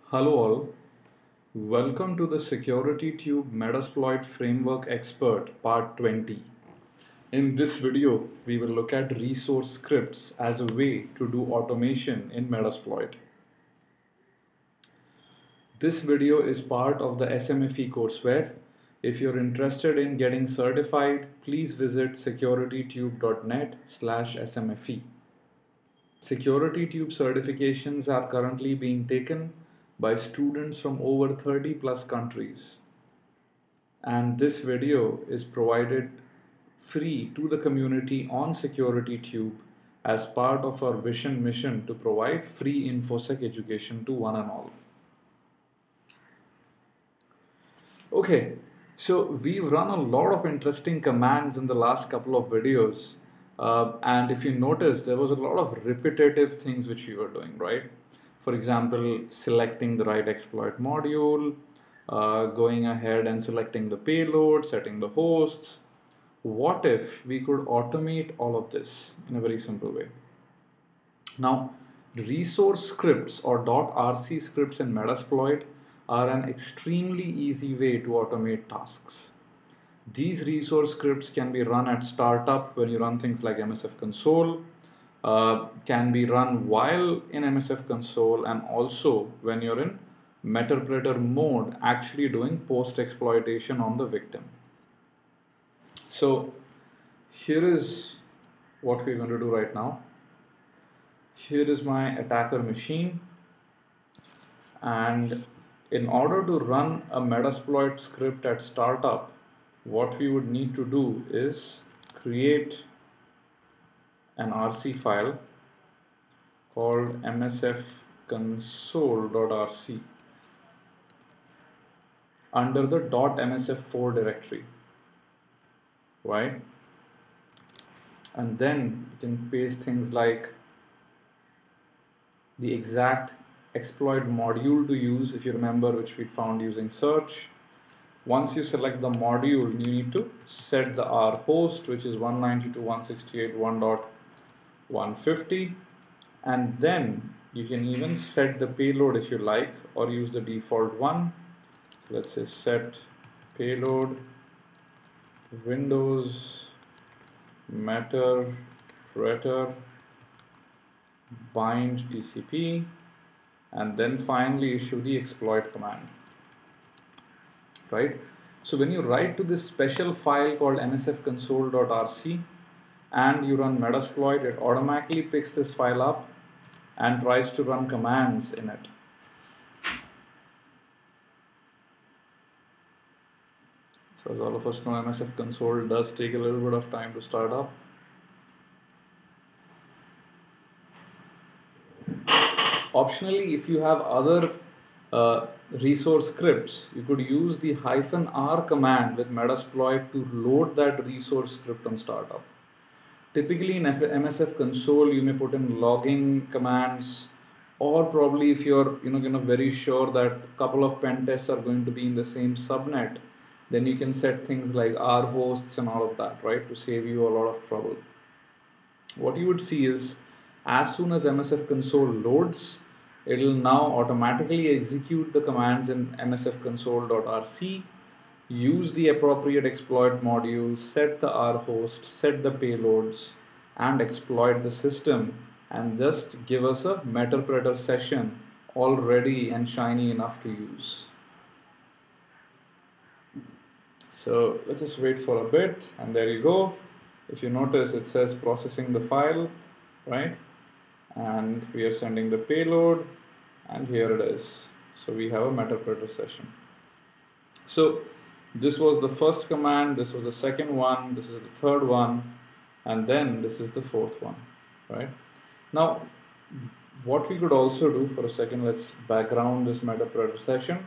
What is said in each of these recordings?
Hello all, welcome to the SecurityTube Metasploit Framework Expert Part 20. In this video, we will look at resource scripts as a way to do automation in Metasploit. This video is part of the SMFE courseware. If you're interested in getting certified, please visit securitytube.net/SMFE. SecurityTube certifications are currently being taken by students from over 30 plus countries. And this video is provided free to the community on SecurityTube as part of our vision mission to provide free InfoSec education to one and all. Okay, so we've run a lot of interesting commands in the last couple of videos. And if you notice, there was a lot of repetitive things which we were doing, right? For example, selecting the right exploit module, going ahead and selecting the payload, setting the hosts. What if we could automate all of this in a very simple way? Now, resource scripts or .rc scripts in Metasploit are an extremely easy way to automate tasks. These resource scripts can be run at startup when you run things like MSF console, can be run while in MSF console, and also when you're in Meterpreter mode actually doing post exploitation on the victim. So here is what we're going to do right now. Here is my attacker machine, and in order to run a Metasploit script at startup, what we would need to do is create an RC file called msfconsole.rc under the .msf4 directory, right? And then you can paste things like the exact exploit module to use, if you remember, which we found using search. Once you select the module, you need to set the R host, which is 192.168.1.150, and then you can even set the payload if you like, or use the default one. So let's say set payload Windows Meterpreter bind TCP, and then finally issue the exploit command, right? So when you write to this special file called msfconsole.rc and you run Metasploit, it automatically picks this file up and tries to run commands in it. So as all of us know, MSF console does take a little bit of time to start up. Optionally, if you have other resource scripts, you could use the -r command with Metasploit to load that resource script on startup. Typically in MSF console, you may put in logging commands, or probably if you're very sure that a couple of pen tests are going to be in the same subnet, then you can set things like R hosts and all of that, right, to save you a lot of trouble. What you would see is, as soon as MSF console loads, it will now automatically execute the commands in msfconsole.rc, use the appropriate exploit module, set the R host, set the payloads, and exploit the system, and just give us a Meterpreter session all ready and shiny enough to use. So let's just wait for a bit, and there you go. If you notice, it says processing the file, right? And we are sending the payload, and here it is. So we have a Meterpreter session. So this was the first command, this was the second one, this is the third one, and then this is the fourth one, right? Now, what we could also do, for a second, let's background this Meterpreter session,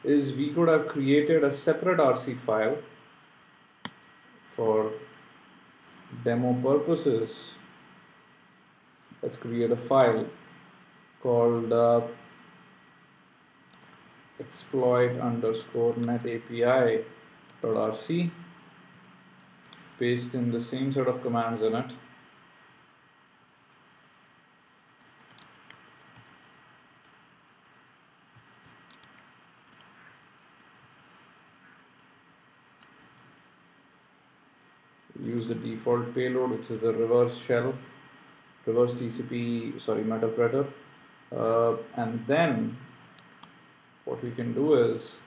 is we could have created a separate RC file for demo purposes. Let's create a file called exploit_netapi.rc, paste in the same set of commands in it, use the default payload, which is a reverse shell, reverse TCP, sorry, Meterpreter. And then what we can do is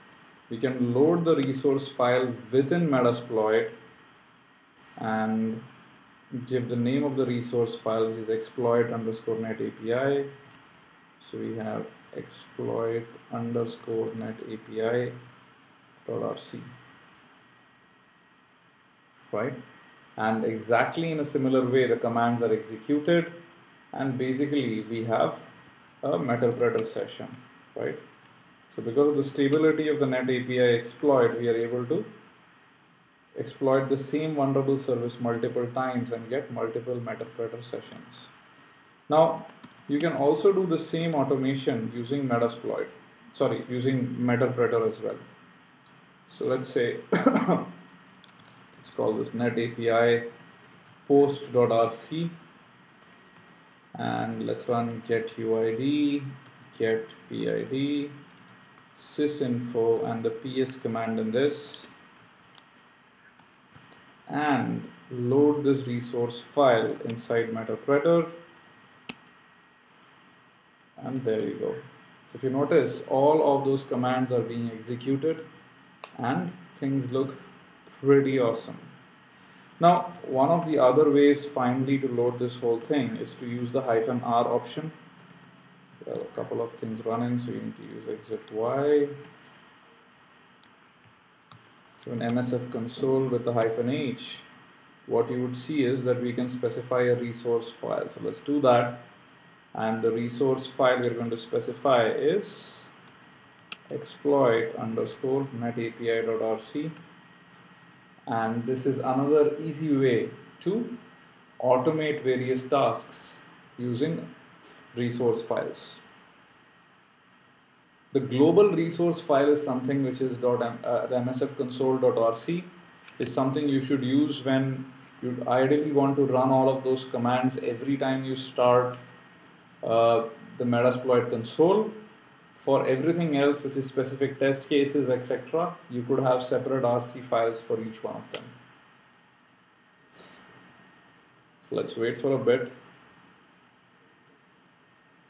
we can load the resource file within Metasploit and give the name of the resource file, which is exploit underscore net API. So we have exploit underscore net API .rc, right? And exactly in a similar way, the commands are executed, and basically we have a Meterpreter session, right? So because of the stability of the net API exploit, we are able to exploit the same vulnerable service multiple times and get multiple Meterpreter sessions. Now, you can also do the same automation using Metasploit, sorry, using Meterpreter as well. So let's say, let's call this net API post.rc, and let's run get UID, get PID, sysinfo, and the ps command in this, and load this resource file inside Meterpreter, and there you go. So if you notice, all of those commands are being executed and things look pretty awesome. Now, one of the other ways finally to load this whole thing is to use the -r option. We have a couple of things running, so you need to use exit y. So in MSF console with the -h, what you would see is that we can specify a resource file. So let's do that. And the resource file we're going to specify is exploit underscore net API.rc. And this is another easy way to automate various tasks using resource files. The global resource file is something which is the MSF console.rc is something you should use when you ideally want to run all of those commands every time you start the Metasploit console. For everything else, which is specific test cases, etc., you could have separate RC files for each one of them. So let's wait for a bit.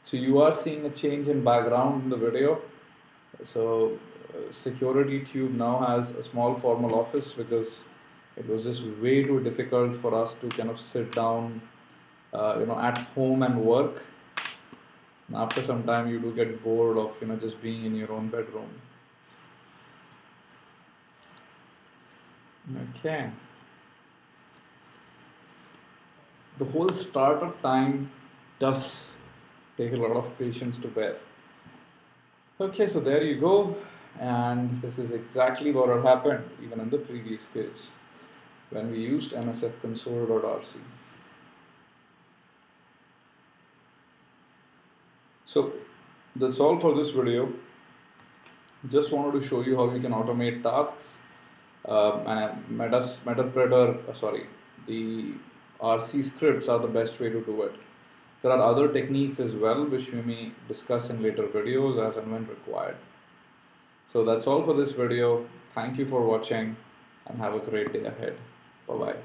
So you are seeing a change in background in the video. So SecurityTube now has a small formal office because it was just way too difficult for us to kind of sit down, at home and work. And after some time, you do get bored of just being in your own bedroom. Okay. The whole startup time does take a lot of patience to bear. Okay, so there you go, and this is exactly what had happened even in the previous case when we used MSF console.rc. So that's all for this video. Just wanted to show you how you can automate tasks and the RC scripts are the best way to do it. There are other techniques as well which we may discuss in later videos as and when required. So that's all for this video. Thank you for watching and have a great day ahead. Bye bye.